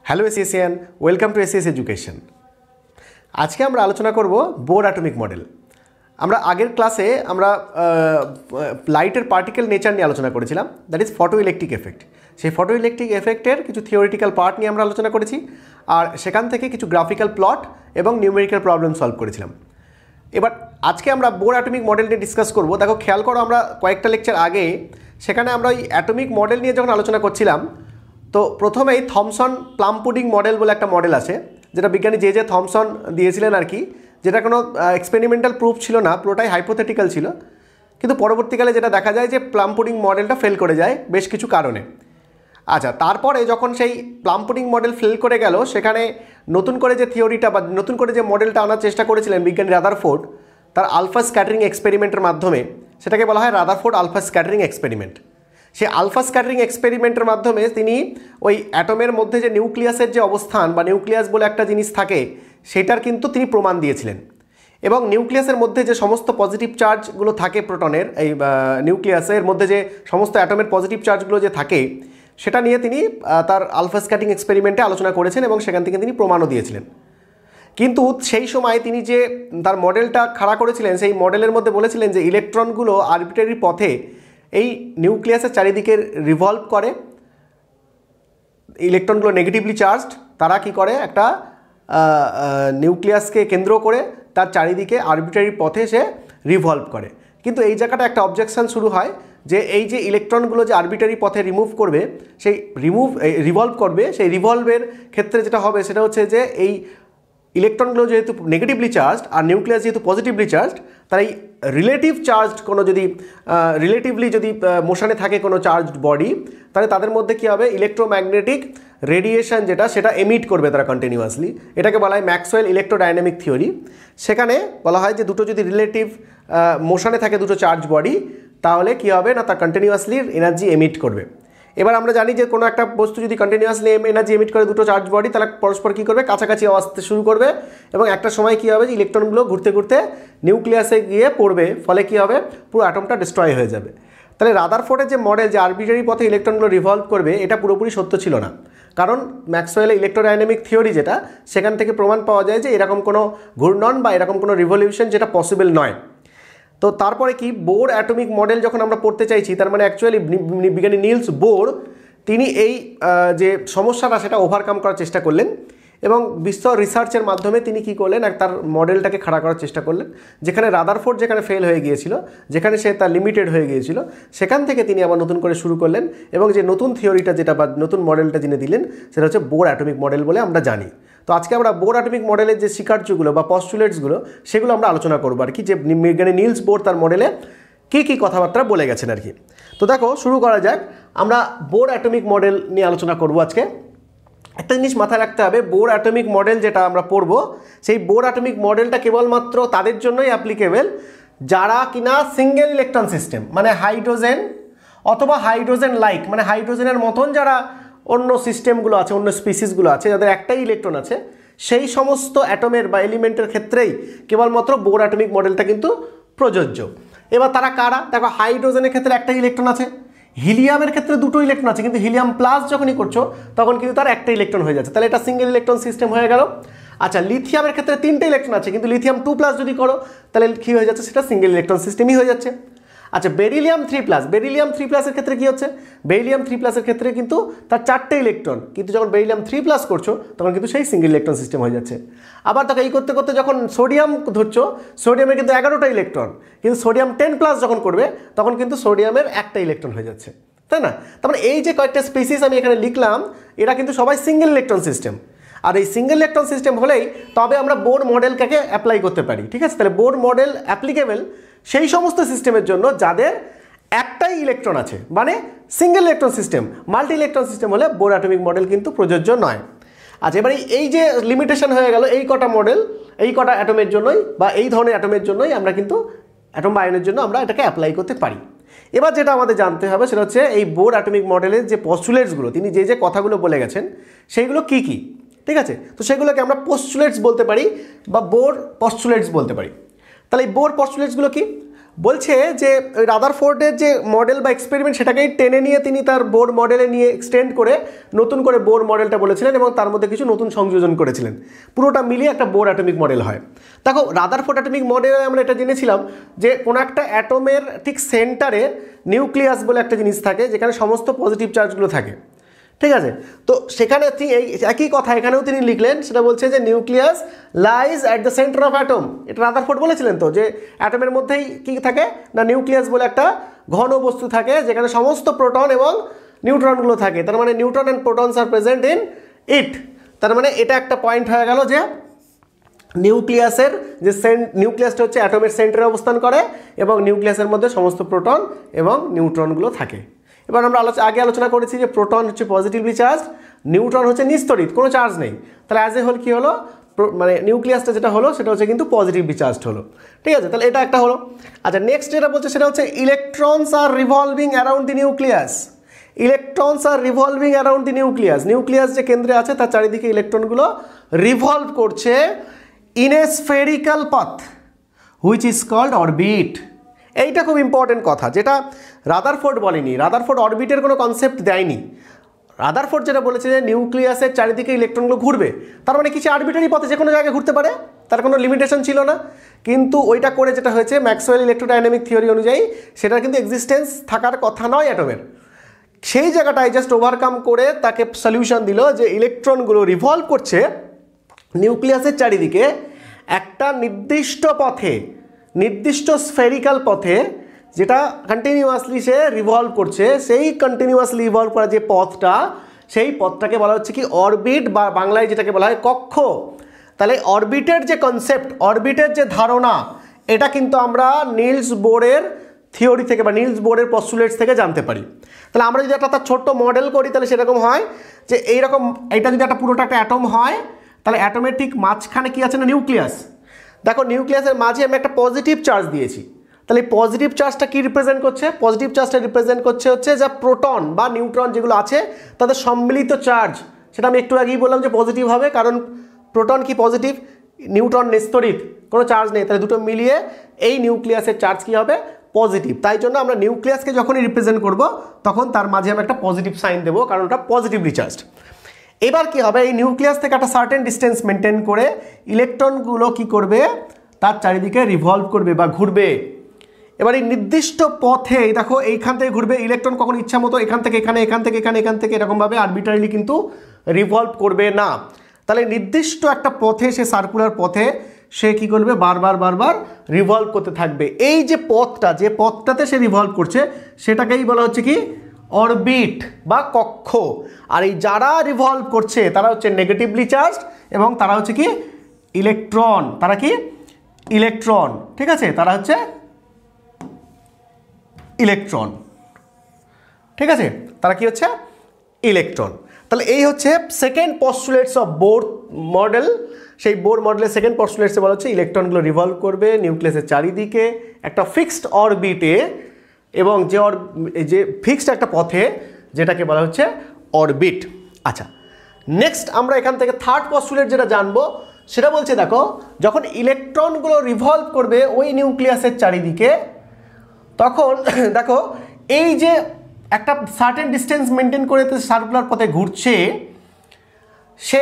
Hello এসিএসিয়ান, welcome to ACS education. আজকে আমরা আলোচনা করব বোর অ্যাটমিক মডেল। আমরা আগের ক্লাসে আমরা লাইটের পার্টিকেল নেচার নিয়ে আলোচনা করেছিলাম, that is photo electric effect. সেই ফটো ইলেকট্রিক এফেক্টের কিছু থিওরিটিক্যাল পার্ট নিয়ে আমরা আলোচনা করেছি, আর সেখান থেকে কিছু গ্রাফিক্যাল প্লট এবং নিউমেরিক্যাল প্রবলেম সলভ করেছিলাম। এবার আজকে আমরা বোর অ্যাটমিক মডেল নিয়ে ডিসকাস করব। দেখো, খেয়াল করো, আমরা কয়েকটা লেকচার আগে সেখানে আমরা ওই অ্যাটমিক মডেল নিয়ে যখন আলোচনা করছিলাম, তো প্রথমেই থমসন প্লাম পুডিং মডেল বলে একটা মডেল আছে, যেটা বিজ্ঞানী জে থমসন দিয়েছিলেন আর কি, যেটা কোনো এক্সপেরিমেন্টাল প্রুফ ছিল না, পুরোটাই হাইপোথেটিক্যাল ছিল। কিন্তু পরবর্তীকালে যেটা দেখা যায় যে প্লাম পুডিং মডেলটা ফেল করে যায় বেশ কিছু কারণে। আচ্ছা, তারপরে যখন সেই প্লাম পুডিং মডেল ফেল করে গেল, সেখানে নতুন করে যে থিওরিটা বা নতুন করে যে মডেলটা আনার চেষ্টা করেছিলেন বিজ্ঞানী রাদারফোর্ড, তার আলফা স্ক্যাটারিং এক্সপেরিমেন্টের মাধ্যমে, সেটাকে বলা হয় রাদারফোর্ড আলফা স্ক্যাটারিং এক্সপেরিমেন্ট। সেই আলফা স্ক্যাটারিং এক্সপেরিমেন্টের মাধ্যমে তিনি ওই অ্যাটমের মধ্যে যে নিউক্লিয়াসের যে অবস্থান বা নিউক্লিয়াস বলে একটা জিনিস থাকে, সেটার কিন্তু তিনি প্রমাণ দিয়েছিলেন। এবং নিউক্লিয়াসের মধ্যে যে সমস্ত পজিটিভ চার্জগুলো থাকে প্রোটনের, এই নিউক্লিয়াসের মধ্যে যে সমস্ত অ্যাটমের পজিটিভ চার্জগুলো যে থাকে, সেটা নিয়ে তিনি তার আলফা স্ক্যাটারিং এক্সপেরিমেন্টে আলোচনা করেছেন এবং সেখান থেকে তিনি প্রমাণও দিয়েছিলেন। কিন্তু সেই সময় তিনি যে তার মডেলটা খাড়া করেছিলেন, সেই মডেলের মধ্যে বলেছিলেন যে ইলেকট্রনগুলো আরবিট্রারি পথে এই নিউক্লিয়াসের চারিদিকে রিভলভ করে। ইলেকট্রনগুলো নেগেটিভলি চার্জড, তারা কি করে, একটা নিউক্লিয়াসকে কেন্দ্র করে তার চারিদিকে আরবিট্রারি পথে সে রিভলভ করে। কিন্তু এই জায়গাটা একটা অবজেকশন শুরু হয় যে এই যে ইলেকট্রনগুলো যে আরবিট্রারি পথে সেই রিভলভ করবে, সেই রিভলভের ক্ষেত্রে যেটা হবে সেটা হচ্ছে যে এই ইলেকট্রনগুলো যেহেতু নেগেটিভলি চার্জড আর নিউক্লিয়াস যেহেতু পজিটিভলি চার্জড, তাই রিলেটিভ চার্জড কোনো রিলেটিভলি যদি মোশনে থাকে কোনো চার্জড বডি, তাহলে তাদের মধ্যে কী হবে, ইলেকট্রোম্যাগনেটিক রেডিয়েশন সেটা এমিট করবে তারা কন্টিনিউয়াসলি। এটাকে বলা হয় ম্যাক্সওয়েল ইলেকট্রোডাইনামিক থিওরি। সেখানে বলা হয় যে দুটো যদি রিলেটিভ মোশনে থাকে দুটো চার্জ বডি, তাহলে কী হবে না, তা কন্টিনিউয়াসলি এনার্জি এমিট করবে। এবার আমরা জানি যে কোনো একটা বস্তু যদি কন্টিনিউয়াসলি এনার্জি এমিট করে দুটো চার্জ বডি, তাহলে পরস্পর কী করবে, কাছাকাছি আসতে শুরু করবে এবং একটা সময় কী হবে যে ইলেকট্রনগুলো ঘুরতে ঘুরতে নিউক্লিয়াসে গিয়ে পড়বে, ফলে কী হবে, পুরো অ্যাটমটা ডিস্ট্রয় হয়ে যাবে। তাহলে রাদারফোর্ডের যে মডেল যে আরবিট্রারি পথে ইলেকট্রনগুলো রিভলভ করবে, এটা পুরোপুরি সত্য ছিল না। কারণ ম্যাক্সওয়েলের ইলেকট্রোডাইনামিক থিওরি যেটা, সেখান থেকে প্রমাণ পাওয়া যায় যে এরকম কোনো ঘূর্ণন বা এরকম কোনো রিভলিউশন যেটা পসিবল নয়। তো তারপরে কি, বোর অ্যাটমিক মডেল যখন আমরা পড়তে চাইছি, তার মানে অ্যাকচুয়ালি বিজ্ঞানী নিলস বোর তিনি এই যে সমস্যাটা সেটা ওভারকাম করার চেষ্টা করলেন এবং বিস্তর রিসার্চের মাধ্যমে তিনি কি করলেন, তার মডেলটাকে খাড়া করার চেষ্টা করলেন। যেখানে রাদারফোর্ড যেখানে ফেল হয়ে গিয়েছিল, যেখানে সে তার লিমিটেড হয়ে গিয়েছিল, সেখান থেকে তিনি আবার নতুন করে শুরু করলেন এবং যে নতুন থিওরিটা যেটা বা নতুন মডেলটা যিনি দিলেন, সেটা হচ্ছে বোর অ্যাটমিক মডেল বলে আমরা জানি। তো আজকে আমরা বোর অ্যাটমিক মডেলের যে স্বীকার্যগুলো বা পস্টুলেটসগুলো, সেগুলো আমরা আলোচনা করবো আর কি, যে বিজ্ঞানী নিলস বোর তার মডেলে কী কী কথাবার্তা বলে গেছেন আর কি। তো দেখো, শুরু করা যাক। আমরা বোর অ্যাটমিক মডেল নিয়ে আলোচনা করব আজকে। একটা জিনিস মাথায় রাখতে হবে, বোর অ্যাটমিক মডেল যেটা আমরা পড়ব, সেই বোর অ্যাটমিক মডেলটা কেবলমাত্র তাদের জন্যই অ্যাপ্লিকেবল যারা কিনা সিঙ্গেল ইলেকট্রন সিস্টেম, মানে হাইড্রোজেন অথবা হাইড্রোজেন লাইক, মানে হাইড্রোজেনের মতন যারা অন্য সিস্টেমগুলো আছে, অন্য স্পিসিসগুলো আছে, যাদের একটাই ইলেকট্রন আছে, সেই সমস্ত অ্যাটমের বা এলিমেন্টের ক্ষেত্রেই কেবলমাত্র বোর অ্যাটমিক মডেলটা কিন্তু প্রযোজ্য। এবার তারা কারা? দেখো, হাইড্রোজেনের ক্ষেত্রে একটাই ইলেকট্রন আছে, হিলিয়ামের ক্ষেত্রে দুটো ইলেকট্রন আছে, কিন্তু হিলিয়াম প্লাস যখনই করছো তখন কিন্তু তার একটা ইলেকট্রন হয়ে যাচ্ছে, তাহলে এটা সিঙ্গেল ইলেকট্রন সিস্টেম হয়ে গেল। আচ্ছা, লিথিয়ামের ক্ষেত্রে তিনটে ইলেকট্রন আছে, কিন্তু লিথিয়াম 2+ যদি করো, তাহলে কী হয়ে যাচ্ছে, সেটা সিঙ্গেল ইলেকট্রন সিস্টেমই হয়ে যাচ্ছে। আচ্ছা, বেরিলিয়াম 3+, এর ক্ষেত্রে কী হচ্ছে, বেরিলিয়াম 3+, এর ক্ষেত্রে কিন্তু তার 4টে ইলেকট্রন, কিন্তু যখন বেরিলিয়াম 3+ করছো তখন কিন্তু সেই সিঙ্গেল ইলেকট্রন সিস্টেম হয়ে যাচ্ছে। আবার দেখো, এই করতে করতে যখন সোডিয়াম ধরছো, সোডিয়ামের কিন্তু 11টা ইলেকট্রন, কিন্তু সোডিয়াম 10+ যখন করবে তখন কিন্তু সোডিয়ামের একটা ইলেকট্রন হয়ে যাচ্ছে, তাই না? তার মানে এই যে কয়েকটা স্পিসিস আমি এখানে লিখলাম, এরা কিন্তু সবাই সিঙ্গেল ইলেকট্রন সিস্টেম। আর এই সিঙ্গেল ইলেকট্রন সিস্টেম হলেই তবে আমরা বোর মডেলটাকে অ্যাপ্লাই করতে পারি, ঠিক আছে? তাহলে বোর মডেল অ্যাপ্লিকেবল সেই সমস্ত সিস্টেমের জন্য যাদের একটাই ইলেকট্রন আছে, মানে single electron system. Multi electron system হলে বোর অ্যাটমিক মডেল কিন্তু প্রযোজ্য নয়। আচ্ছা, এবারে এই যে লিমিটেশন হয়ে গেল, এই কটা মডেল, এই কটা অ্যাটমের জন্যই বা এই ধরনের অ্যাটমের জন্যই আমরা কিন্তু অ্যাটম বা আয়নের জন্য আমরা এটাকে অ্যাপ্লাই করতে পারি। এবার যেটা আমাদের জানতে হবে সেটা হচ্ছে এই বোর অ্যাটমিক মডেলের যে পস্টুলেটসগুলো, তিনি যে কথাগুলো বলে গেছেন, সেইগুলো কী কী, ঠিক আছে? তো সেগুলোকে আমরা পোস্টুলেটস বলতে পারি বা বোর পস্টুলেটস বলতে পারি। তাহলে এই বোর পস্টুলেটসগুলো কি? বলছে যে ওই রাদারফোর্ডের যে মডেল বা এক্সপেরিমেন্ট সেটাকেই টেনে নিয়ে তিনি তার বোর মডেলে নিয়ে এক্সটেন্ড করে নতুন করে বোর মডেলটা বলেছিলেন এবং তার মধ্যে কিছু নতুন সংযোজন করেছিলেন, পুরোটা মিলিয়ে একটা বোর অ্যাটমিক মডেল হয়। দেখো রাদারফোর্ড অ্যাটমিক মডেলে আমরা এটা জেনেছিলাম যে কোনো একটা অ্যাটমের ঠিক সেন্টারে নিউক্লিয়াস বলে একটা জিনিস থাকে যেখানে সমস্ত পজিটিভ চার্জগুলো থাকে, ঠিক আছে। তো সেখানে এই একই কথা এখানেও তিনি লিখলেন, সেটা বলছে যে nucleus lies at the centre of atom. এটা রাদারফোর্ড বলেছিলেন তো যে অ্যাটমের মধ্যেই কী থাকে না নিউক্লিয়াস বলে একটা ঘন বস্তু থাকে যেখানে সমস্ত প্রোটন এবং নিউট্রনগুলো থাকে, তার মানে neutron and protons are present in it. তার মানে এটা একটা পয়েন্ট হয়ে গেল যে নিউক্লিয়াসের যে নিউক্লিয়াসটা হচ্ছে অ্যাটমের সেন্টারে অবস্থান করে এবং নিউক্লিয়াসের মধ্যে সমস্ত প্রোটন এবং নিউট্রনগুলো থাকে। এবার আমরা আগে আলোচনা করেছি যে প্রোটন হচ্ছে পজিটিভলি চার্জ, নিউট্রন হচ্ছে নিস্তড়িত, কোনো চার্জ নেই। তাহলে অ্যাজ এ হোল কী হলো, মানে নিউক্লিয়াসটা যেটা হলো সেটা হচ্ছে কিন্তু পজিটিভলি চার্জড হলো, ঠিক আছে। তাহলে এটা একটা হলো। আচ্ছা নেক্সট যেটা বলছে সেটা হচ্ছে electrons are revolving around the nucleus. Electrons are revolving around the nucleus. Nucleus যে কেন্দ্রে আছে তার চারিদিকে ইলেকট্রনগুলো রিভলভ করছে in a spherical path which is called orbit. এইটা খুব ইম্পর্টেন্ট কথা, যেটা রাদারফোর্ড বলেনি। রাদারফোর্ড অরবিটের কোনো কনসেপ্ট দেয়নি। রাদারফোর্ড যেটা বলেছে যে নিউক্লিয়াসের চারিদিকে ইলেকট্রনগুলো ঘুরবে, তার মানে কিছু আরবিটারি পথে যে কোনো জায়গায় ঘুরতে পারে, তার কোনো লিমিটেশন ছিল না। কিন্তু ওইটা করে যেটা হয়েছে ম্যাক্সওয়েল ইলেকট্রোডাইনামিক থিওরি অনুযায়ী সেটা কিন্তু এক্সিস্টেন্স থাকার কথা নয় অ্যাটমের। সেই জায়গাটায় জাস্ট ওভারকাম করে তাকে সলিউশন দিল যে ইলেকট্রনগুলো রিভলভ করছে নিউক্লিয়াসের চারিদিকে একটা নির্দিষ্ট পথে, নির্দিষ্ট স্ফেরিক্যাল পথে, যেটা কন্টিনিউয়াসলি সে রিভলভ করছে। সেই কন্টিনিউয়াসলি রিভলভ করা যে পথটা, সেই পথটাকে বলা হচ্ছে কি অরবিট, বা বাংলায় যেটাকে বলা হয় কক্ষ। তাহলে অরবিটের যে কনসেপ্ট, অরবিটের যে ধারণা, এটা কিন্তু আমরা নিলস বোরের থিওরি থেকে বা নিলস বোরের পস্টুলেটস থেকে জানতে পারি। তাহলে আমরা যদি একটা তার ছোট্ট মডেল করি তাহলে সেরকম হয় যে এইরকম, এটা যদি একটা পুরোটা একটা অ্যাটম হয় তাহলে অ্যাটমের ঠিক মাঝখানে কী আছে না নিউক্লিয়াস। দেখো নিউক্লিয়াসের মাঝে আমি একটা পজিটিভ চার্জ দিয়েছি, তাহলে এই পজিটিভ চার্জটা কী রিপ্রেজেন্ট করছে? পজিটিভ চার্জটা রিপ্রেজেন্ট করছে হচ্ছে যা প্রোটন বা নিউট্রন যেগুলো আছে তাদের সম্মিলিত চার্জ। সেটা আমি একটু আগেই বললাম যে পজিটিভ হবে, কারণ প্রোটন কি পজিটিভ, নিউট্রন নিস্তড়িত, কোনো চার্জ নেই। তাহলে দুটো মিলিয়ে এই নিউক্লিয়াসের চার্জ কী হবে? পজিটিভ। তাই জন্য আমরা নিউক্লিয়াসকে যখনই রিপ্রেজেন্ট করব তখন তার মাঝে আমি একটা পজিটিভ সাইন দেবো, কারণ ওটা পজিটিভলি চার্জড। এবার কি হবে, এই নিউক্লিয়াস থেকে একটা সার্টেন ডিস্টেন্স মেনটেন করে ইলেকট্রনগুলো কি করবে, তার চারিদিকে রিভলভ করবে বা ঘুরবে। এবার এই নির্দিষ্ট পথে দেখো এইখান থেকে ঘুরবে, ইলেকট্রন কখন ইচ্ছা মতো এখান থেকে এখানে, এখান থেকে এখানে, এখান থেকে এরকমভাবে আরবিটারিলি কিন্তু রিভলভ করবে না। তাহলে নির্দিষ্ট একটা পথে, সে সার্কুলার পথে সে কি করবে, বারবার বারবার রিভলভ করতে থাকবে। এই যে পথটা, যে পথটাতে সে রিভলভ করছে সেটাকেই বলা হচ্ছে কি অরবিট বা কক্ষ। আর এই যারা রিভলভ করছে তারা হচ্ছে নেগেটিভলি চার্জড এবং তারা হচ্ছে কি ইলেকট্রন। তারা কি ইলেকট্রন, ঠিক আছে, তারা হচ্ছে ইলেকট্রন, ঠিক আছে, তারা কি হচ্ছে ইলেকট্রন। তাহলে এই হচ্ছে সেকেন্ড পস্টুলেটস অফ বোর মডেল। সেই বোর মডেলের সেকেন্ড পস্টুলেটসে বলা হচ্ছে ইলেকট্রনগুলো রিভলভ করবে নিউক্লিয়াসের চারিদিকে একটা ফিক্সড অরবিটে, এবং যে ফিক্সড একটা পথে, যেটাকে বলা হচ্ছে অরবিট। আচ্ছা নেক্সট আমরা এখান থেকে থার্ড পস্টুলেট যেটা জানবো সেটা বলছে, দেখো যখন ইলেকট্রনগুলো রিভলভ করবে ওই নিউক্লিয়াসের চারিদিকে, তখন দেখো এই যে একটা সার্টেন ডিস্টেন্স মেনটেন করে সার্কুলার পথে ঘুরছে, সে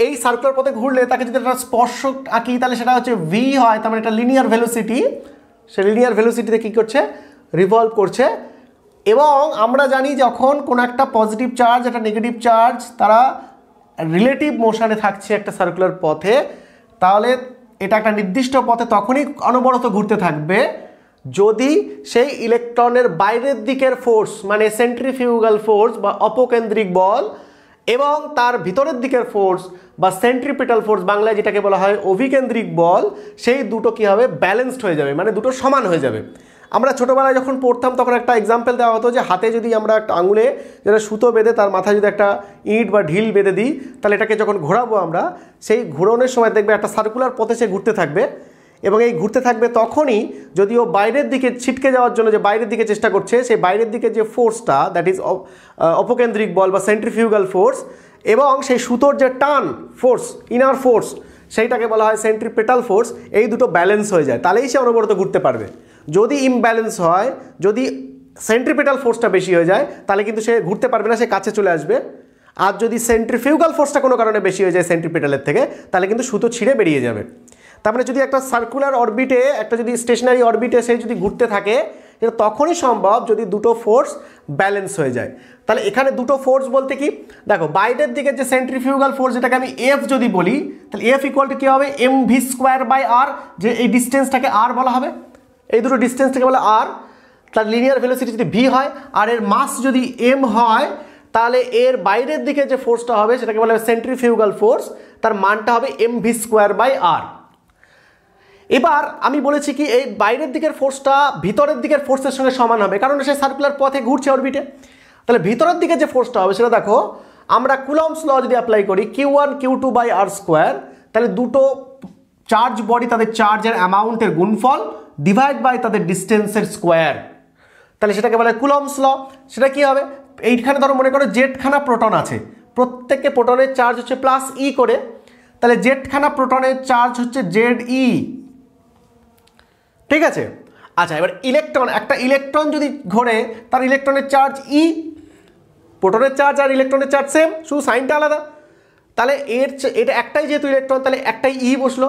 এই সার্কুলার পথে ঘুরলে তাকে যদি একটা স্পর্শক আঁকি তাহলে সেটা হচ্ছে ভি হয়, তার মানে একটা লিনিয়ার ভেলোসিটি। সে লিনিয়ার ভেলোসিটিতে কী করছে, রিভলভ করছে। এবং আমরা জানি যখন কোনো একটা পজিটিভ চার্জ, একটা নেগেটিভ চার্জ, তারা রিলেটিভ মোশনে থাকছে একটা সার্কুলার পথে, তাহলে এটা একটা নির্দিষ্ট পথে তখনই অনবরত ঘুরতে থাকবে যদি সেই ইলেকট্রনের বাইরের দিকের ফোর্স, মানে সেন্ট্রিফিউগাল ফোর্স বা অপকেন্দ্রিক বল, এবং তার ভিতরের দিকের ফোর্স বা সেন্ট্রিপিটাল ফোর্স, বাংলায় যেটাকে বলা হয় অভিকেন্দ্রিক বল, সেই দুটো কী হবে, ব্যালেন্সড হয়ে যাবে, মানে দুটো সমান হয়ে যাবে। আমরা ছোটোবেলায় যখন পড়তাম তখন একটা এক্সাম্পল দেওয়া হতো যে হাতে যদি আমরা একটা আঙুলে যেটা সুতো বেঁধে তার মাথায় যদি একটা ইট বা ঢিল বেঁধে দিই, তাহলে এটাকে যখন ঘোরাবো আমরা, সেই ঘোরানোর সময় দেখবে একটা সার্কুলার পথে সে ঘুরতে থাকবে। এবং এই ঘুরতে থাকবে তখনই যদি ও বাইরের দিকে ছিটকে যাওয়ার জন্য যে বাইরের দিকে চেষ্টা করছে, সেই বাইরের দিকে যে ফোর্সটা, দ্যাট ইজ অপকেন্দ্রিক বল বা সেন্ট্রিফিউগাল ফোর্স, এবং সেই সুতোর যে টান ফোর্স, ইনার ফোর্স, সেইটাকে বলা হয় সেন্ট্রিপেটাল ফোর্স, এই দুটো ব্যালেন্স হয়ে যায়, তাহলেই সে অনবরত ঘুরতে পারবে। যদি ইমব্যালেন্স হয়, যদি সেন্ট্রিপিটাল ফোর্সটা বেশি হয়ে যায় তাহলে কিন্তু সে ঘুরতে পারবে না, সে কাছে চলে আসবে। আর যদি সেন্ট্রিফিউগাল ফোর্সটা কোনো কারণে বেশি হয়ে যায় সেন্ট্রিপিটালের থেকে, তাহলে কিন্তু সুতো ছিঁড়ে বেরিয়ে যাবে। তার মানে যদি একটা সার্কুলার অরবিটে, একটা যদি স্টেশনারি অরবিটে সে যদি ঘুরতে থাকে, এটা তখনই সম্ভব যদি দুটো ফোর্স ব্যালেন্স হয়ে যায়। তাহলে এখানে দুটো ফোর্স বলতে কি, দেখো বাইরের দিকে যে সেন্ট্রিফিউগাল ফোর্স, যেটাকে আমি এফ যদি বলি, তাহলে এফ ইকুয়াল টু কী হবে, এম ভি স্কোয়ার বাই আর, যে এই ডিস্টেন্সটাকে আর বলা হবে, এই দুটো ডিস্টেন্সটাকে বলে আর। তার লিনিয়ার ভেলোসিটি যদি ভি হয় আর এর মাস যদি এম হয়, তাহলে এর বাইরের দিকে যে ফোর্সটা হবে সেটাকে বলা হবে সেন্ট্রিফিউগাল ফোর্স, তার মানটা হবে এম ভি স্কোয়ার বাই আর। এবার আমি বলেছি কি এই বাইরের দিকের ফোর্সটা ভিতরের দিকের ফোর্সের সঙ্গে সমান হবে, কারণ সে সার্কুলার পথে ঘুরছে অরবিটে। তাহলে ভিতরের দিকে যে ফোর্সটা হবে সেটা দেখো, আমরা কুলম্বস ল যদি অ্যাপ্লাই করি Q1 Q2 by R square, তাহলে দুটো চার্জ বডি তাদের চার্জের অ্যামাউন্টের গুণফল ডিভাইড বাই তাদের ডিস্টেন্সের স্কোয়ার, তাহলে সেটাকে বলে কুলম্বস ল। সেটা কি হবে, এইখানে ধরো মনে করো জেডখানা প্রোটন আছে, প্রত্যেককে প্রোটনের চার্জ হচ্ছে প্লাস ই করে, তাহলে জেডখানা প্রোটনের চার্জ হচ্ছে জেড ই, ঠিক আছে। আচ্ছা, এবার ইলেকট্রন, একটা ইলেকট্রন যদি ঘোরে তার ইলেকট্রনের চার্জ ই, প্রোটনের চার্জ আর ইলেকট্রনের চার্জ সেম, শুধু সাইনটা আলাদা। তাহলে এটা একটাই যেহেতু ইলেকট্রন, তাহলে একটাই ই বসলো।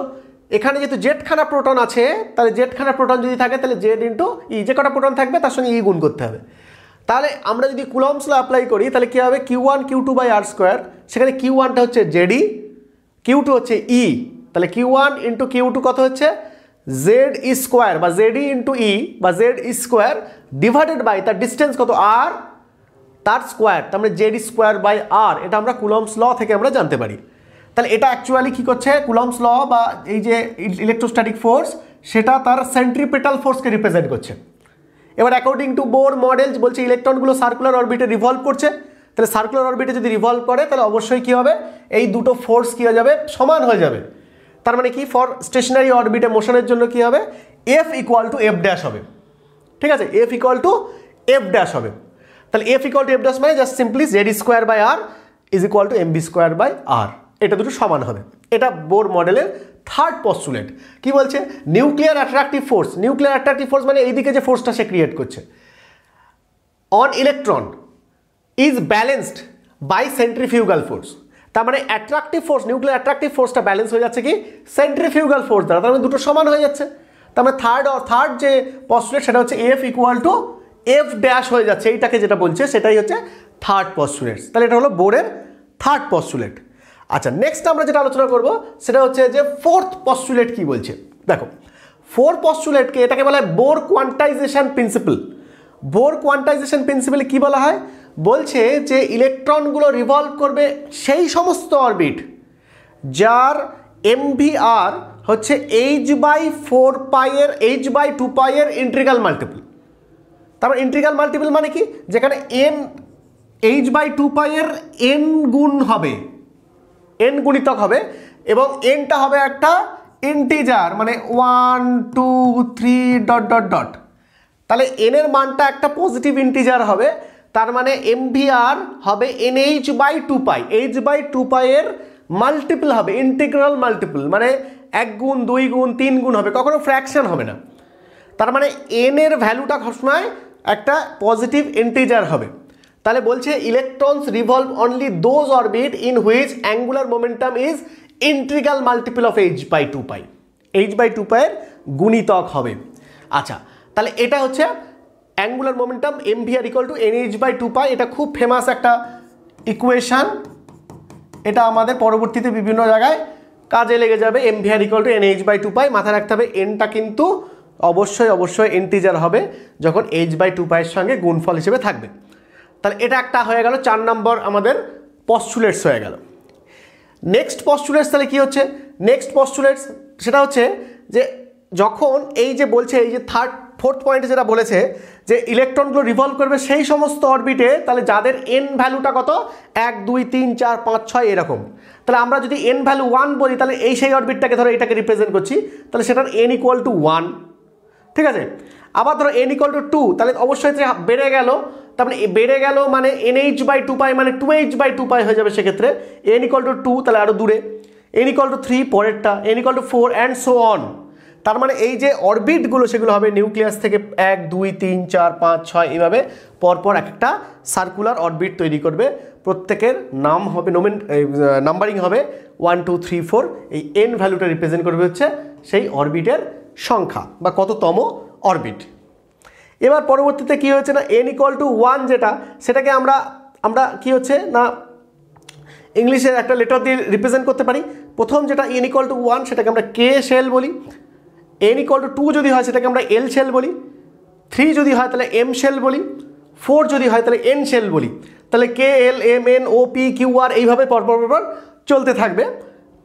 এখানে যেহেতু জেডখানা প্রোটন আছে, তাহলে জেডখানা প্রোটন যদি থাকে তাহলে জেড ইন্টু ই, যে কটা প্রোটন থাকবে তার সঙ্গে ই গুণ করতে হবে। তাহলে আমরা যদি কুলম্বস ল অ্যাপ্লাই করি তাহলে কী হবে, Q1 Q2 by R square, সেখানে Q1টা হচ্ছে জেড ই, Q2 হচ্ছে ই, তাহলে Q1 ইন্টু Q2 কত হচ্ছে জেড ই স্কোয়ার বা জেড ই ইন্টু ই বা Z e square divided by তার ডিস্টেন্স কত আর, তার স্কোয়ার, তার মানে জেড স্কোয়ার বাই আর। এটা আমরা কুলম্বস ল থেকে আমরা জানতে পারি। তাহলে এটা অ্যাকচুয়ালি কী করছে, কুলম্বস ল বা এই যে ইলেকট্রোস্ট্যাটিক ফোর্স সেটা তার সেন্ট্রিপিটাল ফোর্সকে রিপ্রেজেন্ট করছে। এবার অ্যাকর্ডিং টু বোর মডেল বলছে ইলেকট্রনগুলো সার্কুলার অরবিটে রিভলভ করছে, তাহলে সার্কুলার অরবিটে যদি রিভলভ করে তাহলে অবশ্যই কী হবে, এই দুটো ফোর্স কী হয়ে যাবে, সমান হয়ে যাবে। তার মানে কি, ফর স্টেশনারি অরবিটে মোশনের জন্য কী হবে, F equal to F dash হবে, ঠিক আছে, F equal to F dash হবে। তাহলে F equal to F dash মানে just simply Z square by R is equal to M V square by R, এটা দুটো সমান হবে। এটা বোর মডেলের থার্ড পস্টুলেট। কি বলছে, nuclear attractive force, nuclear attractive force মানে এইদিকে যে ফোর্সটা সে ক্রিয়েট করছে on electron is balanced by centrifugal force. তার মানে অ্যাট্রাকটিভ ফোর্স, নিউক্লিয়ার অ্যাট্রাকটিভ ফোর্সটা ব্যালেন্স হয়ে যাচ্ছে কি সেন্ট্রিফিউগাল ফোর্স দ্বারা, তার মানে দুটো সমান হয়ে যাচ্ছে। তার মানে থার্ড যে পস্টুলেট সেটা হচ্ছে F equal to F dash হয়ে যাচ্ছে, এইটাকে যেটা বলছে সেটাই হচ্ছে থার্ড পস্টুলেট। তাহলে এটা হলো বোরের থার্ড পস্টুলেট। আচ্ছা, নেক্সট আমরা যেটা আলোচনা করব সেটা হচ্ছে যে ফোর্থ পস্টুলেট কি বলছে। দেখো, ফোর পস্টুলেটকে এটাকে বলা হয় Bohr quantization principle. Bohr quantization প্রিন্সিপলে কি বলা হয়, বলছে যে ইলেকট্রনগুলো রিভলভ করবে সেই সমস্ত অরবিট যার এমভিআর হচ্ছে h/4π এর ইন্টিগ্রাল মাল্টিপল। তারপর ইন্টিগ্রাল মাল্টিপল মানে কি, যেখানে n h/2π এর n গুণ হবে, n গুণিতক হবে এবং nটা হবে একটা ইন্টিজার, মানে 1 2 3 ডট ডট ডট। তাহলে n এর মানটা একটা পজিটিভ ইন্টিজার হবে, তার মানে এমভিআর হবে nh/2π, h/2π এর মাল্টিপল হবে, ইন্টিগ্রাল মাল্টিপল, মানে 1 গুণ 2 গুণ 3 গুণ হবে, কখনো ফ্র্যাকশন হবে না। তার মানে n এর ভ্যালুটা সবসময় একটা পজিটিভ ইন্টিজার হবে। তাহলে বলছে electrons revolve only those orbit in which angular momentum is integral multiple of h/2π, h/2π এর গুণিতক হবে। আচ্ছা, তাহলে এটা হচ্ছে angular momentum mvr equal to nh/2π। এটা খুব ফেমাস একটা ইকুয়েশন, এটা আমাদের পরবর্তীতে বিভিন্ন জায়গায় কাজে লেগে যাবে। mvr ইকুয়াল টু nh/2π, মাথায় রাখতে হবে nটা কিন্তু অবশ্যই ইন্টিজার হবে যখন h/2π এর সঙ্গে গুণফল হিসেবে থাকবে। তাহলে এটা একটা হয়ে গেল, 4 নম্বর আমাদের পস্টুলেটস হয়ে গেল। নেক্সট পস্টুলেটস তাহলে কি হচ্ছে, নেক্সট পস্টুলেটস সেটা হচ্ছে যে যখন এই যে বলছে, এই যে ফোর্থ পয়েন্টে যেটা বলেছে যে ইলেকট্রনগুলো রিভলভ করবে সেই সমস্ত অরবিটে, তাহলে যাদের n ভ্যালুটা কত 1 2 3 4 5 6 এরকম। তাহলে আমরা যদি n ভ্যালু 1 বলি তাহলে এই সেই অরবিটটাকে ধরো এটাকে রিপ্রেজেন্ট করছি, তাহলে সেটার n ইকুয়াল টু 1, ঠিক আছে। আবার ধরো n ইকুয়াল টু 2, তাহলে অবশ্যই বেড়ে গেল, তারপরে বেড়ে গেল মানে nh/2π মানে 2h/2π হয়ে যাবে সেক্ষেত্রে। n ইকুয়াল টু 2 তাহলে আরও দূরে, n ইকুয়াল টু 3 পরেরটা, n equal to 4 and so on. তার মানে এই যে অরবিটগুলো সেগুলো হবে নিউক্লিয়াস থেকে 1 2 3 4 5 6 এইভাবে পরপর একটা সার্কুলার অরবিট তৈরি করবে। প্রত্যেকের নাম হবে নাম্বারিং হবে 1 2 3 4। এই এন ভ্যালুটা রিপ্রেজেন্ট করবে হচ্ছে সেই অরবিটের সংখ্যা বা কততম অরবিট। এবার পরবর্তীতে কি হয়েছে না n = 1 যেটা সেটাকে আমরা কি হচ্ছে না ইংলিশের একটা লেটার দিয়ে রিপ্রেজেন্ট করতে পারি। প্রথম যেটা n = 1 সেটাকে আমরা k শেল বলি, n = 2 যদি হয় সেটাকে আমরা l শেল বলি, 3 যদি হয় তাহলে m শেল বলি, 4 যদি হয় তাহলে n শেল বলি। তাহলে k l m n o p q r এইভাবে পরপর চলতে থাকবে।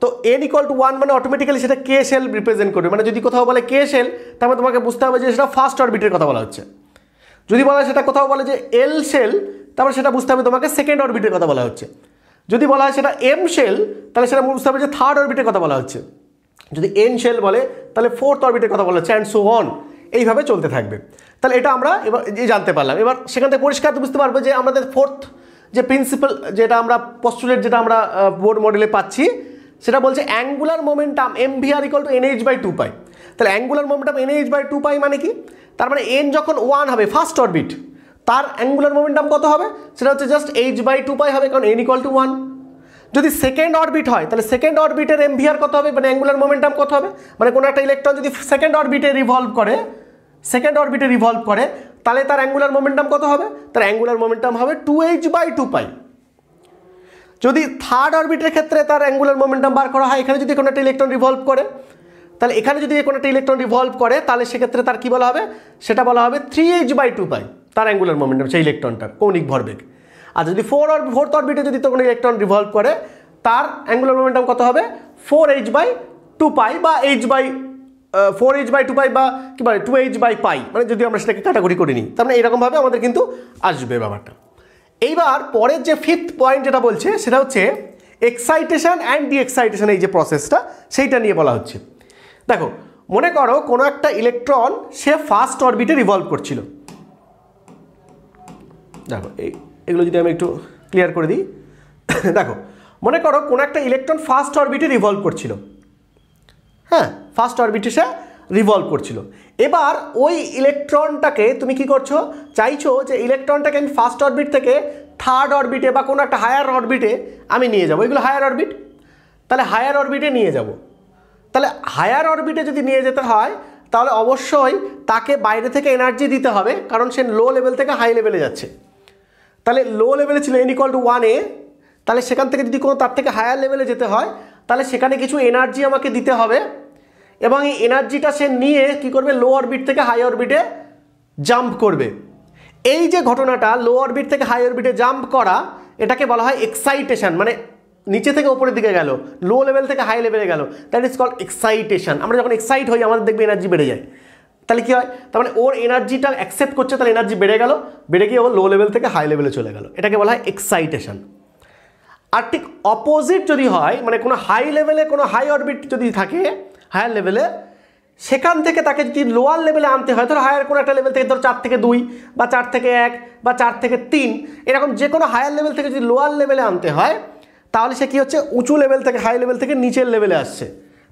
তো n = 1 মানে অটোমেটিক্যালি সেটা k শেল রিপ্রেজেন্ট করবে। মানে যদি কোথাও বলে k শেল তাহলে তোমাকে বুঝতে হবে যে সেটা ফার্স্ট অরবিটের কথা বলা হচ্ছে। যদি বলা হয় সেটা কোথাও বলে যে l শেল তারপরে সেটা বুঝতে হবে তোমাকে সেকেন্ড অরবিটের কথা বলা হচ্ছে। যদি বলা হয় সেটা m শেল তাহলে সেটা বুঝতে হবে যে থার্ড অরবিটের কথা বলা হচ্ছে। যদি n শেল বলে তাহলে ফোর্থ অরবিটের কথা বলা হচ্ছে অ্যান্ড সো অন, এইভাবে চলতে থাকবে। তাহলে এটা আমরা এবার জানতে পারলাম। এবার সেখান থেকে পরিষ্কার বুঝতে পারবো যে আমাদের ফোর্থ যে প্রিন্সিপাল যেটা আমরা পস্টুলেট যেটা আমরা বোর্ড মডেলে পাচ্ছি সেটা বলছে অ্যাঙ্গুলার মোমেন্টাম mvr = nh/2π। তাহলে অ্যাঙ্গুলার মোমেন্টাম nh/2π মানে কি? তার মানে n যখন 1 হবে ফার্স্ট অরবিট তার অ্যাঙ্গুলার মোমেন্টাম কত হবে? সেটা হচ্ছে জাস্ট h/2π হবে, কারণ n = 1। যদি সেকেন্ড অরবিট হয় তাহলে সেকেন্ড অরবিটের mvr কত হবে, মানে অ্যাঙ্গুলার মোমেন্টাম কত হবে? মানে কোনো একটা ইলেকট্রন যদি সেকেন্ড অরবিটে রিভলভ করে তাহলে তার অ্যাঙ্গুলার মোমেন্টাম কত হবে? তার অ্যাঙ্গুলার মোমেন্টাম হবে 2h/2π। যদি থার্ড অরবিটের ক্ষেত্রে তার অ্যাঙ্গুলার মোমেন্টাম বার করা হয়, এখানে যদি কোনো একটা ইলেকট্রন রিভলভ করে তাহলে সেক্ষেত্রে তার কি বলা হবে? সেটা বলা হবে 3h/2π তার অ্যাঙ্গুলার মোমেন্টাম সেই ইলেকট্রনটার কৌণিক ভরবেগ। আর যদি ফোর্থ অরবিটে যদি কোনো ইলেকট্রন রিভলভ করে তার অ্যাঙ্গুলার মোমেন্টাম কত হবে? 4h/2π বা 4h/2π বা কি বলে 2h/π, মানে যদি আমরা সেটাকে কাটাকুটি করে নিই তার মানে এইরকমভাবে আমাদের কিন্তু আসবে ব্যাপারটা। এইবার পরের যে ফিফথ পয়েন্ট যেটা বলছে সেটা হচ্ছে এক্সাইটেশন অ্যান্ড ডি এক্সাইটেশন, এই যে প্রসেসটা সেইটা নিয়ে বলা হচ্ছে। দেখো মনে করো কোনো একটা ইলেকট্রন সে ফার্স্ট অরবিটে রিভলভ করছিল। দেখো এগুলো যদি আমি একটু ক্লিয়ার করে দিই। দেখো মনে করো কোনো একটা ইলেকট্রন ফার্স্ট অরবিটে রিভলভ করছিল, হ্যাঁ ফার্স্ট অরবিটে সে রিভলভ করছিল। এবার ওই ইলেকট্রনটাকে তুমি কি করছো, চাইছো যে ইলেকট্রনটাকে আমি ফার্স্ট অরবিট থেকে থার্ড অরবিটে বা কোনো একটা হায়ার অরবিটে আমি নিয়ে যাবো। এগুলো হায়ার অরবিট, তাহলে হায়ার অরবিটে নিয়ে যাব। তাহলে হায়ার অরবিটে যদি নিয়ে যেতে হয় তাহলে অবশ্যই তাকে বাইরে থেকে এনার্জি দিতে হবে, কারণ সে লো লেভেল থেকে হাই লেভেলে যাচ্ছে। তাহলে লো লেভেলে ছিল n = 1a, তাহলে সেখান থেকে যদি কোনো তার থেকে হায়ার লেভেলে যেতে হয় তাহলে সেখানে কিছু এনার্জি আমাকে দিতে হবে, এবং এই এনার্জিটা সে নিয়ে কি করবে, লো অরবিট থেকে হাই অরবিটে জাম্প করবে। এই যে ঘটনাটা লো অরবিট থেকে হাই অরবিটে জাম্প করা, এটাকে বলা হয় এক্সাইটেশন। মানে নিচে থেকে উপরের দিকে গেল, লো লেভেল থেকে হাই লেভেলে গেল, দ্যাট ইজ কল্ড এক্সাইটেশন। আমরা যখন এক্সাইট হই আমাদের দেখবে এনার্জি বেড়ে যায়। তাহলে কি হয়, তার মানে ওর এনার্জিটা অ্যাকসেপ্ট করছে, তাহলে এনার্জি বেড়ে গিয়ে ও লো লেভেল থেকে হাই লেভেলে চলে গেল, এটাকে বলা হয় এক্সাইটেশন। আর ঠিক অপোজিট যদি হয়, মানে কোনো হাই লেভেলে কোনো হাই অরবিট যদি থাকে হায়ার লেভেলে, সেখান থেকে তাকে যদি লোয়ার লেভেলে আনতে হয়, ধরো হায়ার কোনো একটা লেভেল থেকে ধরো 4 থেকে 2 বা 4 থেকে 1 বা 4 থেকে 3 এরকম যে কোনো হায়ার লেভেল থেকে যদি লোয়ার লেভেলে আনতে হয় তাহলে সে কী হচ্ছে, উঁচু লেভেল থেকে হাই লেভেল থেকে নিচের লেভেলে আসছে।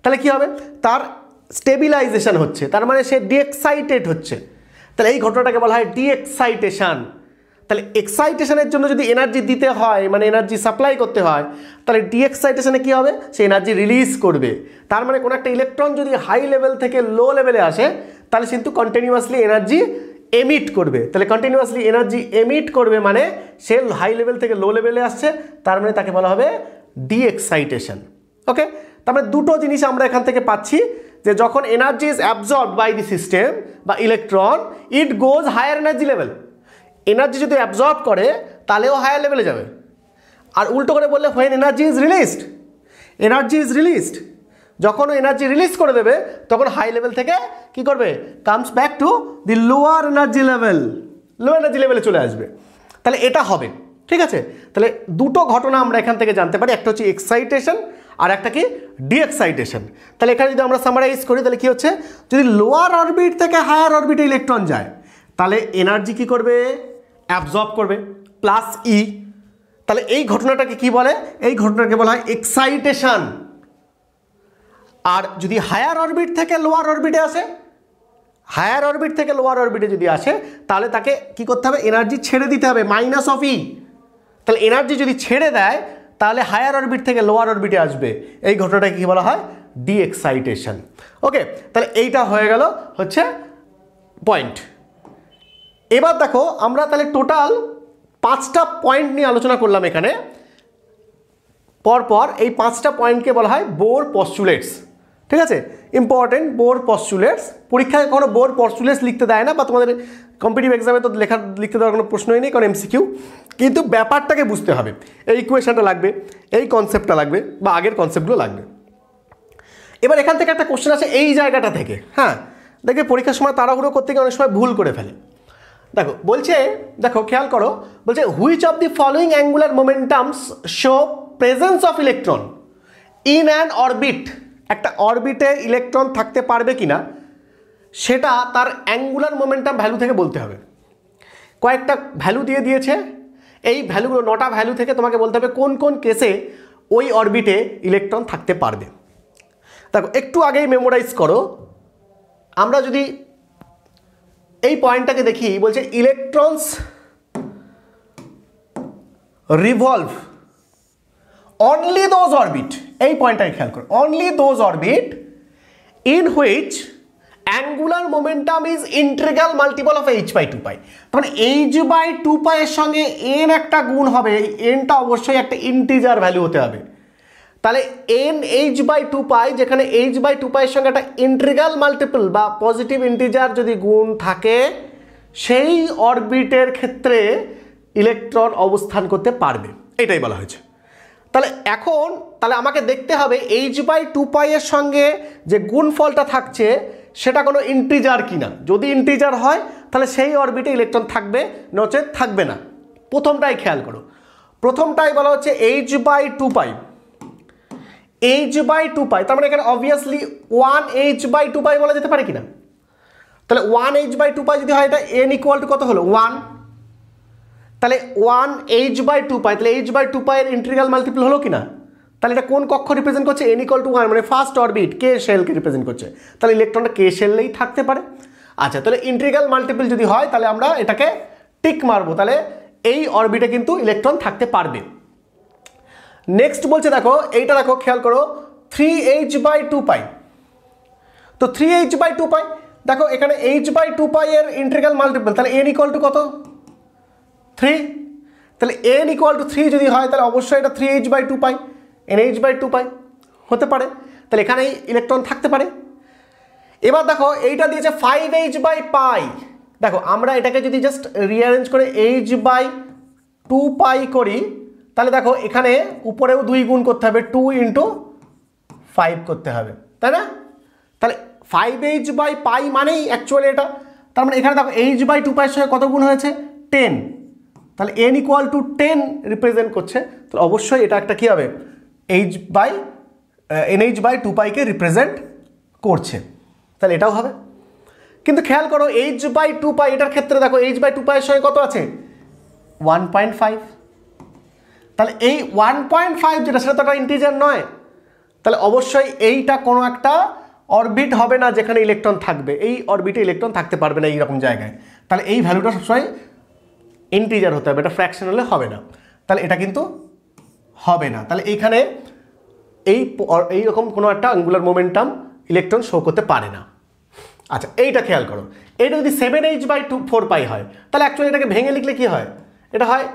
তাহলে কি হবে, তার স্টেবিলাইজেশন হচ্ছে, তার মানে সে ডিএক্সাইটেড হচ্ছে। তাহলে এই ঘটনাটাকে বলা হয় ডিএক্সাইটেশন। তাহলে এক্সাইটেশনের জন্য যদি এনার্জি দিতে হয়, মানে এনার্জি সাপ্লাই করতে হয়, তাহলে ডিএক্সাইটেশনে কী হবে, সে এনার্জি রিলিজ করবে। তার মানে কোনো একটা ইলেকট্রন যদি হাই লেভেল থেকে লো লেভেলে আসে তাহলে কিন্তু কন্টিনিউয়াসলি এনার্জি এমিট করবে। তাহলে কন্টিনিউয়াসলি এনার্জি এমিট করবে মানে সে হাই লেভেল থেকে লো লেভেলে আসছে, তার মানে তাকে বলা হবে ডিএক্সাইটেশন। ওকে, তার মানে দুটো জিনিস আমরা এখান থেকে পাচ্ছি, যে যখন energy is absorbed by the system বা electron, it goes higher energy level. Energy যদি অ্যাবজর্ব করে তাহলেও হায়ার লেভেলে যাবে। আর উল্টো করে বললে হোয়েন এনার্জি ইজ রিলিজড, যখন এনার্জি রিলিজ করে দেবে তখন হাই লেভেল থেকে কি করবে, comes back to the lower energy লেভেলে চলে আসবে। তাহলে এটা হবে, ঠিক আছে। তাহলে দুটো ঘটনা আমরা এখান থেকে জানতে পারি, একটা হচ্ছে এক্সাইটেশন আর একটা কি ডিএক্সাইটেশন। তাহলে এখানে যদি আমরা সামারাইজ করি তাহলে কি হচ্ছে, যদি লোয়ার অরবিট থেকে হায়ার অরবিটে ইলেকট্রন যায় তাহলে এনার্জি কি করবে, অ্যাবজর্ব করবে প্লাস ই। তাহলে এই ঘটনাটাকে কি বলে, এই ঘটনাকে বলা হয় এক্সাইটেশন। আর যদি হায়ার অরবিট থেকে লোয়ার অরবিটে আসে, হায়ার অরবিট থেকে লোয়ার অরবিটে যদি আসে, তাহলে তাকে কি করতে হবে, এনার্জি ছেড়ে দিতে হবে মাইনাস অফ ই। তাহলে এনার্জি যদি ছেড়ে দেয় তাহলে হায়ার অরবিট থেকে লোয়ার অরবিটে আসবে, এই ঘটনাটাকে কি বলা হয়, ডি এক্সাইটেশন। ওকে, তাহলে এইটা হয়ে গেল হচ্ছে পয়েন্ট। এবার দেখো আমরা তাহলে টোটাল 5টা পয়েন্ট নিয়ে আলোচনা করলাম এখানে পরপর। এই 5টা পয়েন্টকে বলা হয় বোর পস্টুলেটস। ঠিক আছে, ইম্পর্টেন্ট বোর পস্টুলেটস। পরীক্ষায় কোনো বোর পস্টুলেটস লিখতে দেয় না, বা তোমাদের কম্পিটিটিভ এক্সামে তো লিখতে দেওয়ার কোনো প্রশ্নই নেই, কারণ এমসিকিউ। কিন্তু ব্যাপারটাকে বুঝতে হবে, এই ইকুয়েশনটা লাগবে, এই কনসেপ্টটা লাগবে, বা আগের কনসেপ্টগুলো লাগবে। এবার এখান থেকে একটা কোশ্চেন আছে এই জায়গাটা থেকে। হ্যাঁ, দেখবে পরীক্ষার সময় তাড়াহুড়ো করতে গিয়ে অনেক সময় ভুল করে ফেলে। দেখো বলছে, দেখো খেয়াল করো, বলছে which of the following angular momentums show presence of electron in an orbit. একটা অরবিটে ইলেকট্রন থাকতে পারবে কিনা সেটা তার অ্যাঙ্গুলার মোমেন্টাম ভ্যালু থেকে বলতে হবে। কয়েকটা ভ্যালু দিয়ে দিয়েছে, এই ভ্যালুগুলো 9টা ভ্যালু থেকে তোমাকে বলতে হবে কোন কোন কেসে ওই অরবিটে ইলেকট্রন থাকতে পারবে। দেখো একটু আগেই মেমোরাইজ করো, আমরা যদি এই পয়েন্টটাকে দেখি, বলছে electrons revolve only those orbit, এই পয়েন্টটাকে খেয়াল করো, only those orbit in which angular momentum is integral multiple of h/2π। মানে h/2π এর সঙ্গে n একটা গুণ হবে, এই nটা অবশ্যই একটা ইন্টিজার ভ্যালু হতে হবে। তাহলে n h/2π, যেখানে h/2π এর সঙ্গে একটা ইন্টিগ্রাল মাল্টিপল বা পজিটিভ ইন্টিজার যদি গুণ থাকে, সেই অরবিটের ক্ষেত্রে ইলেকট্রন অবস্থান করতে পারবে, এটাই বলা হয়েছে। তাহলে এখন তাহলে আমাকে দেখতে হবে h/2π এর সঙ্গে যে গুণফলটা থাকছে সেটা কোনো ইন্টিজার কিনা। যদি ইন্টিজার হয় তাহলে সেই অরবিটে ইলেকট্রন থাকবে, নচেত থাকবে না। প্রথমটাই খেয়াল করো, প্রথমটাই বলা হচ্ছে h/2π, h/2π, তার মানে এখানে অবভিয়াসলি 1h/2π বলা যেতে পারে কিনা। তাহলে 1h/2π যদি হয়, এটা n ইকুয়াল টু কত হলো 1, তাহলে 1h/2π, তাহলে h/2π এর ইন্টিগ্রাল মাল্টিপল হলো কিনা। তাহলে এটা কোন কক্ষ রিপ্রেজেন্ট করছে, n ইকুয়াল টু 1, মানে ফার্স্ট অরবিট কে শেলকে রিপ্রেজেন্ট করছে। তাহলে ইলেকট্রনটা কে শেললেই থাকতে পারে। আচ্ছা, তাহলে ইন্টিগ্রাল মাল্টিপল যদি হয় তাহলে আমরা এটাকে টিক মারবো, তাহলে এই অরবিটে কিন্তু ইলেকট্রন থাকতে পারবে। নেক্সট বলছে, দেখো এইটা দেখো খেয়াল করো, 3h/2π। তো 3h/2π, দেখো এখানে h/2π এর ইন্টিগ্রাল মাল্টিপল, তাহলে n ইকুয়াল টু কত 3। তাহলে n ইকুয়াল টু 3 যদি হয় তাহলে অবশ্যই এটা 3h/2π, nh/2π হতে পারে, তাহলে এখানেই ইলেকট্রন থাকতে পারে। এবার দেখো এইটা দিয়েছে 5h/π। দেখো আমরা এটাকে যদি জাস্ট রিঅ্যারেঞ্জ করে h/2π করি, তাহলে দেখো এখানে উপরেও 2 গুণ করতে হবে, 2 × 5 করতে হবে, তাই না। তাহলে 5h/π মানেই অ্যাকচুয়ালি এটা, তার মানে এখানে দেখো h/2π এর সঙ্গে কত গুণ হয়েছে 10, তাহলে n ইকুয়াল টু 10 রিপ্রেজেন্ট করছে, তাহলে অবশ্যই এটা একটা কী হবে, nh/2π কে রিপ্রেজেন্ট করছে, তাহলে এটাও হবে। কিন্তু খেয়াল করো h/2π এটার ক্ষেত্রে দেখো h/2π এর সঙ্গে কত আছে 1.5, তাহলে এই 1.5 যেটা সেটা তো একটা ইন্টিজার নয়, তাহলে অবশ্যই এইটা কোনো একটা অরবিট হবে না যেখানে ইলেকট্রন থাকবে, এই অরবিটে ইলেকট্রন থাকতে পারবে না এইরকম জায়গায়। তাহলে এই ভ্যালুটা সবসময় ইন্টিজার হতে হবে, এটা ফ্র্যাকশন হলে হবে না, তাহলে এটা কিন্তু হবে না। তাহলে এইখানে এইরকম কোনো একটা অ্যাঙ্গুলার মোমেন্টাম ইলেকট্রন শো করতে পারে না। আচ্ছা, এইটা খেয়াল করো, এইটা যদি 7h/4π হয় তাহলে অ্যাকচুয়ালি এটাকে ভেঙে লিখলে কি হয়, এটা হয়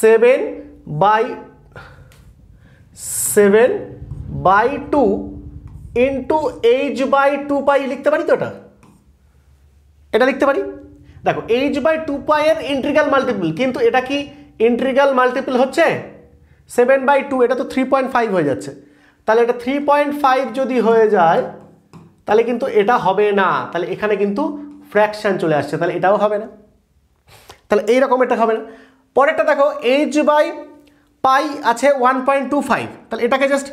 7/2 ইন্টু h/2π লিখতে পারি তো, এটা লিখতে পারি। দেখো h/2π এর ইন্টিগ্রাল মাল্টিপল, কিন্তু এটা কি ইন্টিগ্রাল মাল্টিপল হচ্ছে 7/2, এটা তো 3.5 হয়ে যাচ্ছে, তাহলে এটা 3.5 যদি হয়ে যায় তাহলে কিন্তু এটা হবে না, তাহলে এখানে কিন্তু ফ্র্যাকশন চলে আসছে, তাহলে এটাও হবে না, তাহলে এইরকম এটা হবে না। পরেরটা দেখো h/π আছে 1.25, তাহলে এটাকে জাস্ট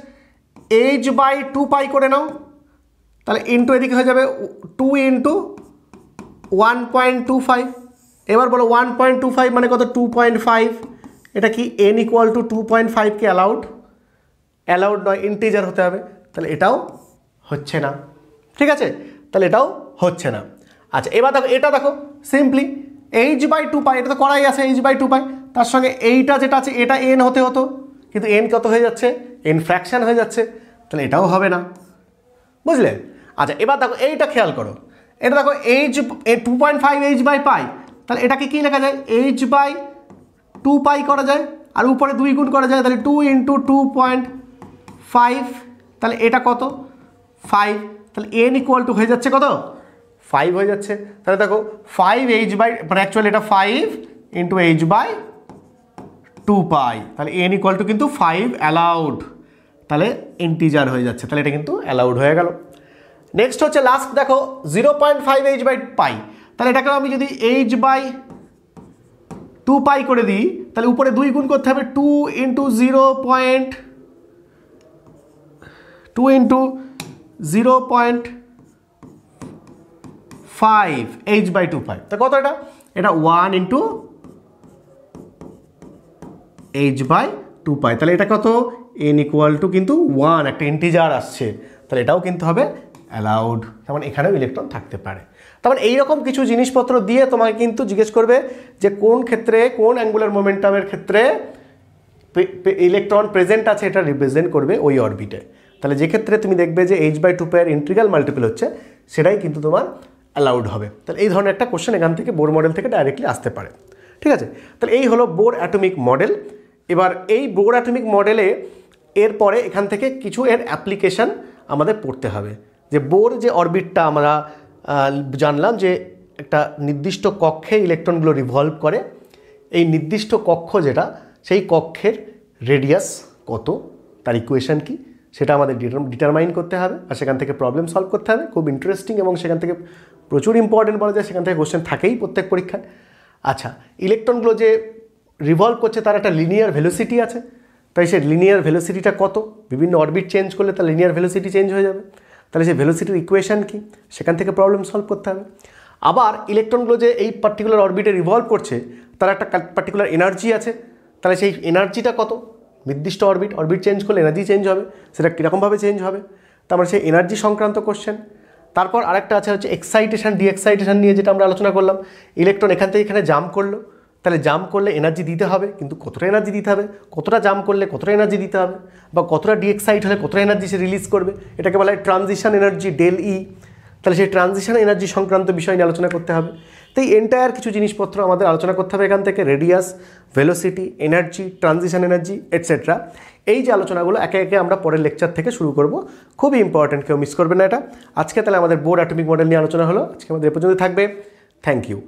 h/2π করে নাও, তাহলে ইন্টু এদিকে হয়ে যাবে 2 × 1.25। এবার বলো 1.25 মানে কত 2.5, এটা কি n ইকুয়াল টু 2.5 কি অ্যালাউড নয়, ইন্টিজার হতে হবে, তাহলে এটাও হচ্ছে না, ঠিক আছে, তাহলে এটাও হচ্ছে না। আচ্ছা এবার দেখো এটা দেখো সিম্পলি h/2π, এটা তো করাই আছে h/2π, তার সঙ্গে এইটা যেটা আছে এটা n হতে হতো, কিন্তু n কত হয়ে যাচ্ছে, n ফ্র্যাকশন হয়ে যাচ্ছে, তাহলে এটাও হবে না, বুঝলে। আচ্ছা এবার দেখো এইটা খেয়াল করো, এটা দেখো 2.5 h/π, তাহলে এটাকে কি লেখা যায়, h/2π করা যায়, আর উপরে 2 গুণ করা যায়, তাহলে 2 × 2.5, তাহলে এটা কত 5, তাহলে n = হয়ে যাচ্ছে কত 5 হয়ে যাচ্ছে। তাহলে দেখো 5h মানে অ্যাকচুয়ালি এটা 5 × h/2π, তাহলে n = কিন্তু 5 অ্যালাউড, তাহলে ইন্টিজার হয়ে যাচ্ছে, তাহলে এটা কিন্তু অ্যালাউড হয়ে গেল। নেক্সট হচ্ছে লাস্ট দেখো 0.5 h/π, তাহলে এটাকে আমি যদি h/2π করে দিই, তাহলে উপরে 2 গুণ করতে হবে, 2 × 0.5 h/2π, তা কত এটা, এটা 1 × h/2π, তাহলে এটা কত n = কিন্তু 1, একটা ইন্টিজার আসছে, তাহলে এটাও কিন্তু হবে অ্যালাউড, যেমন এখানেও ইলেকট্রন থাকতে পারে। তার মানে এইরকম কিছু জিনিসপত্র দিয়ে তোমাকে কিন্তু জিজ্ঞেস করবে যে কোন ক্ষেত্রে, কোন অ্যাঙ্গুলার মোমেন্টামের ক্ষেত্রে ইলেকট্রন প্রেজেন্ট আছে, এটা রিপ্রেজেন্ট করবে ওই অরবিটে। তাহলে যে ক্ষেত্রে তুমি দেখবে যে h/2π এর ইন্টিগ্রাল মাল্টিপল হচ্ছে, সেটাই কিন্তু তোমার অ্যালাউড হবে। তাহলে এই ধরনের একটা কোশ্চেন এখান থেকে বোর মডেল থেকে ডাইরেক্টলি আসতে পারে, ঠিক আছে। তাহলে এই হলো বোর অ্যাটমিক মডেল। এবার এই বোর অ্যাটমিক মডেলে এরপরে এখান থেকে কিছু এর অ্যাপ্লিকেশান আমাদের পড়তে হবে, যে বোর যে অরবিটটা আমরা জানলাম যে একটা নির্দিষ্ট কক্ষে ইলেকট্রনগুলো রিভলভ করে, এই নির্দিষ্ট কক্ষ যেটা, সেই কক্ষের রেডিয়াস কত, তার ইকুয়েশান কি, সেটা আমাদের ডিটারমাইন করতে হবে, আর সেখান থেকে প্রবলেম সলভ করতে হবে। খুব ইন্টারেস্টিং এবং সেখান থেকে প্রচুর ইম্পর্টেন্ট বলা যায়, সেখান থেকে কোশ্চেন থাকেই প্রত্যেক পরীক্ষায়। আচ্ছা ইলেকট্রনগুলো যে রিভলভ করছে তার একটা লিনিয়ার ভেলোসিটি আছে, তাই সেই লিনিয়ার ভেলোসিটিটা কত, বিভিন্ন অরবিট চেঞ্জ করলে তার লিনিয়ার ভেলোসিটি চেঞ্জ হয়ে যাবে, তাহলে সেই ভেলোসিটির ইকুয়েশান কি, সেখান থেকে প্রবলেম সলভ করতে হবে। আবার ইলেকট্রনগুলো যে এই পার্টিকুলার অরবিটে রিভলভ করছে তার একটা পার্টিকুলার এনার্জি আছে, তাহলে সেই এনার্জিটা কত, নির্দিষ্ট অরবিট চেঞ্জ করলে এনার্জি চেঞ্জ হবে, সেটা কীরকমভাবে চেঞ্জ হবে, তারপরে সেই এনার্জি সংক্রান্ত কোশ্চেন। তারপর আরেকটা আছে হচ্ছে এক্সাইটেশন ডিএক্সাইটেশন নিয়ে, যেটা আমরা আলোচনা করলাম, ইলেকট্রন এখান থেকে এখানে জাম্প করলো, তাহলে জাম্প করলে এনার্জি দিতে হবে, কিন্তু কতটা এনার্জি দিতে হবে, কতটা জাম্প করলে কতটা এনার্জি দিতে হবে, বা কতটা ডিএক্সাইট হলে কতটা এনার্জি সে রিলিজ করবে, এটাকে বলা হয় ট্রানজিশন এনার্জি ΔE। তাহলে সেই ট্রানজিশন এনার্জি সংক্রান্ত বিষয় নিয়ে আলোচনা করতে হবে। তো এই এন্টায়ার কিছু জিনিসপত্র আমাদের আলোচনা করতে হবে এখান থেকে, radius, velocity, energy, transition energy etcetera. এই যে আলোচনাগুলো একে একে আমরা পরের লেকচার থেকে শুরু করব, খুবই ইম্পর্টেন্ট, কেউ মিস করবে না এটা। আজকে তাহলে আমাদের বোর অ্যাটমিক মডেল নিয়ে আলোচনা হলো, আজকে আমাদের এ পর্যন্ত থাকবে। Thank you.